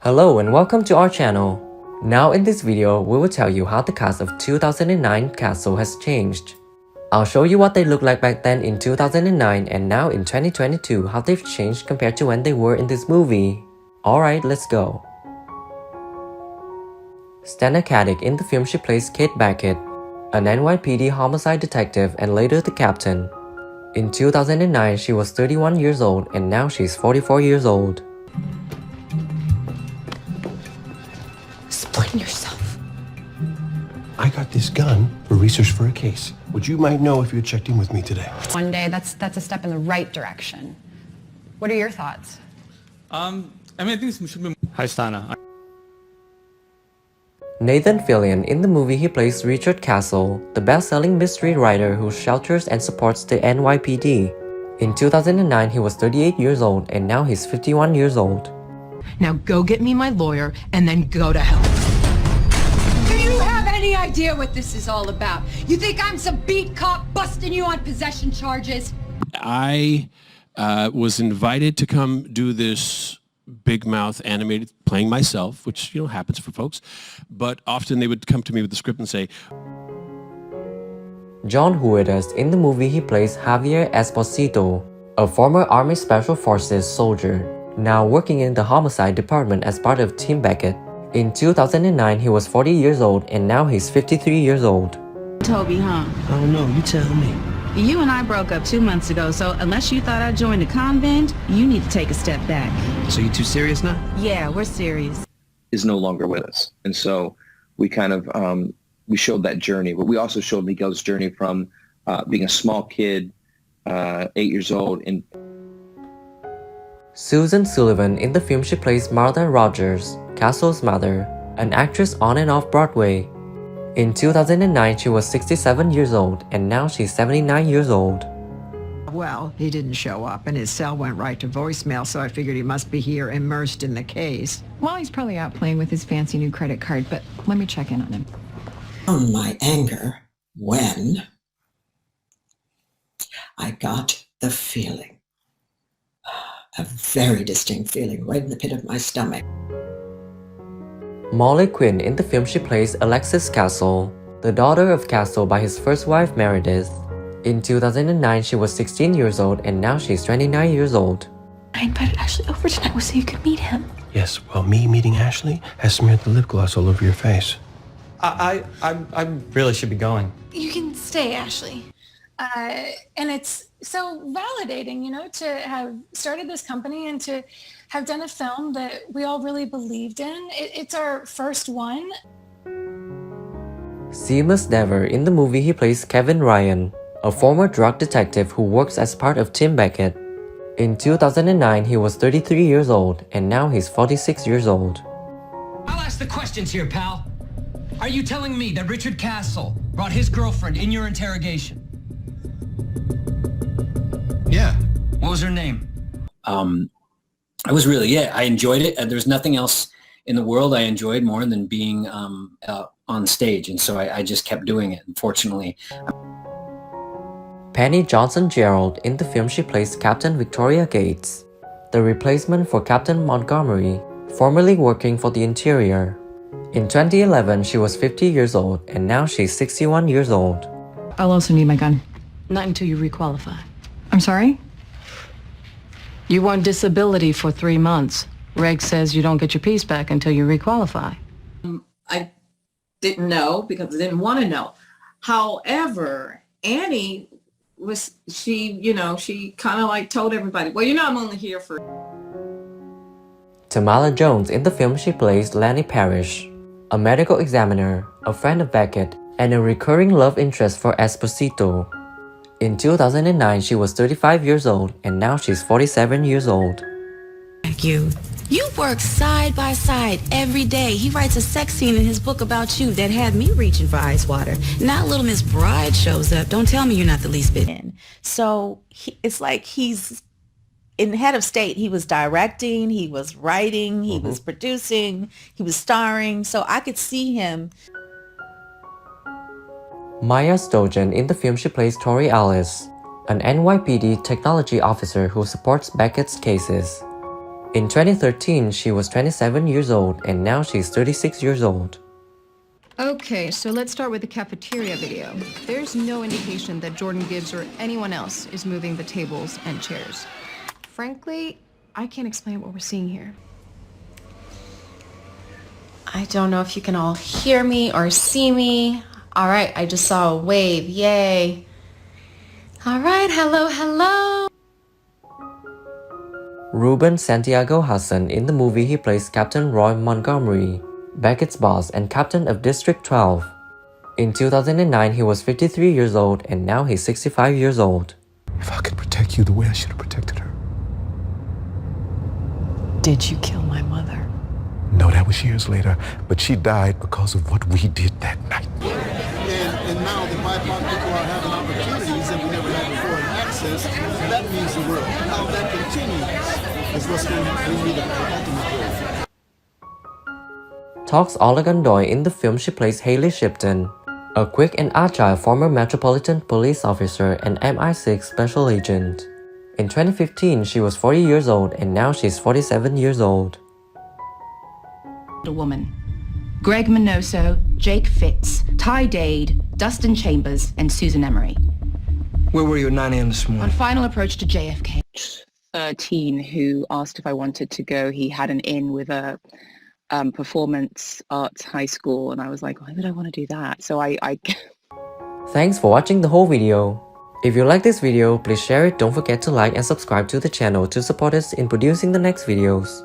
Hello and welcome to our channel. Now in this video, we will tell you how the cast of 2009 Castle has changed. I'll show you what they looked like back then in 2009 and now in 2022 how they've changed compared to when they were in this movie. Alright, let's go. Stana Katic. In the film she plays Kate Beckett, an NYPD homicide detective and later the captain. In 2009 she was 31 years old and now she's 44 years old. Explain yourself. I got this gun for research for a case, which you might know if you had checked in with me today. One day, that's a step in the right direction. What are your thoughts? I think this should be... Hi, Stana. Nathan Fillion. In the movie he plays Richard Castle, the best-selling mystery writer who shelters and supports the NYPD. In 2009 he was 38 years old and now he's 51 years old. Now go get me my lawyer and then go to hell. Do you have any idea what this is all about? You think I'm some beat cop busting you on possession charges? I was invited to come do this big mouth animated playing myself, which happens for folks, but often they would come to me with the script and say, John Huertas. In the movie he plays Javier Esposito, a former Army Special Forces soldier, now working in the homicide department as part of Team Beckett. In 2009 he was 40 years old and now he's 53 years old. Toby, huh? oh no, you tell me. You and I broke up 2 months ago, so unless you thought I joined the convent, you need to take a step back. So you two serious now? Yeah, we're serious. Is no longer with us. And so we kind of, we showed that journey, but we also showed Miguel's journey from being a small kid, 8 years old. And Susan Sullivan. In the film she plays Martha Rogers, Castle's mother, an actress on and off Broadway. In 2009 she was 67 years old and now she's 79 years old. Well, he didn't show up and his cell went right to voicemail, so I figured he must be here immersed in the case. Well, he's probably out playing with his fancy new credit card, but let me check in on him. On my anger when I got the feeling, a very distinct feeling right in the pit of my stomach. Molly Quinn. In the film she plays Alexis Castle, the daughter of Castle by his first wife Meredith. In 2009 she was 16 years old and now she's 29 years old. I invited Ashley over tonight so you could meet him. Yes, well, me meeting Ashley has smeared the lip gloss all over your face. I really should be going. You can stay, Ashley. And it's so validating, to have started this company and to have done a film that we all really believed in. It's our first one. Seamus Dever. In the movie he plays Kevin Ryan, a former drug detective who works as part of Team Beckett. In 2009 he was 33 years old and now he's 46 years old. I'll ask the questions here, pal. Are you telling me that Richard Castle brought his girlfriend in your interrogation? yeah, What was her name? I was really, I enjoyed it. There's nothing else in the world I enjoyed more than being on stage. And so I just kept doing it, unfortunately. Penny Johnson-Gerald. In the film she plays Captain Victoria Gates, the replacement for Captain Montgomery, formerly working for the Interior. In 2011 she was 50 years old and now she's 61 years old. I'll also need my gun. Not until you requalify. I'm sorry? You were on disability for 3 months. Reg says you don't get your piece back until you requalify. I didn't know because I didn't want to know. However, Annie she kind of like told everybody, well, I'm only here for... Tamala Jones. In the film she plays Lanny Parrish, a medical examiner, a friend of Beckett, and a recurring love interest for Esposito. In 2009 she was 35 years old and now she's 47 years old. You work side by side every day. He writes a sex scene in his book about you that had me reaching for ice water. Now little Miss Bride shows up. Don't tell me you're not the least bit in. So it's like he's in Head of State. He was directing, he was writing, he was producing, he was starring. So I could see him. Maya Stojan. In the film she plays Tori Alice, an NYPD technology officer who supports Beckett's cases. In 2013, she was 27 years old and now she's 36 years old. Okay, so let's start with the cafeteria video. There's no indication that Jordan Gibbs or anyone else is moving the tables and chairs. Frankly, I can't explain what we're seeing here. I don't know if you can all hear me or see me. All right, I just saw a wave. Yay. All right, hello, hello. Ruben Santiago Hassan, in the movie he plays Captain Roy Montgomery, Beckett's boss and captain of District 12. In 2009, he was 53 years old and now he's 65 years old. If I could protect you the way I should have protected her. Did you kill my mother? No, that was years later, but she died because of what we did that night. And now the BIPOC people are having opportunities that we never had before in access. That means the world. How that continues is what's going to bring me the ultimate goal. Talks Ola Gondoy, in the film she plays Haley Shipton, a quick and agile former Metropolitan Police officer and MI6 special agent. In 2015, she was 40 years old and now she's 47 years old. A woman. Greg Minoso, Jake Fitz, Ty Dade, Dustin Chambers, and Susan Emery. Where were you at 9 a.m. this morning? On final approach to JFK. 13 who asked if I wanted to go. He had an in with a performance arts high school, and I was like, why would I want to do that? So I Thanks for watching the whole video. If you like this video, please share it. Don't forget to like and subscribe to the channel to support us in producing the next videos.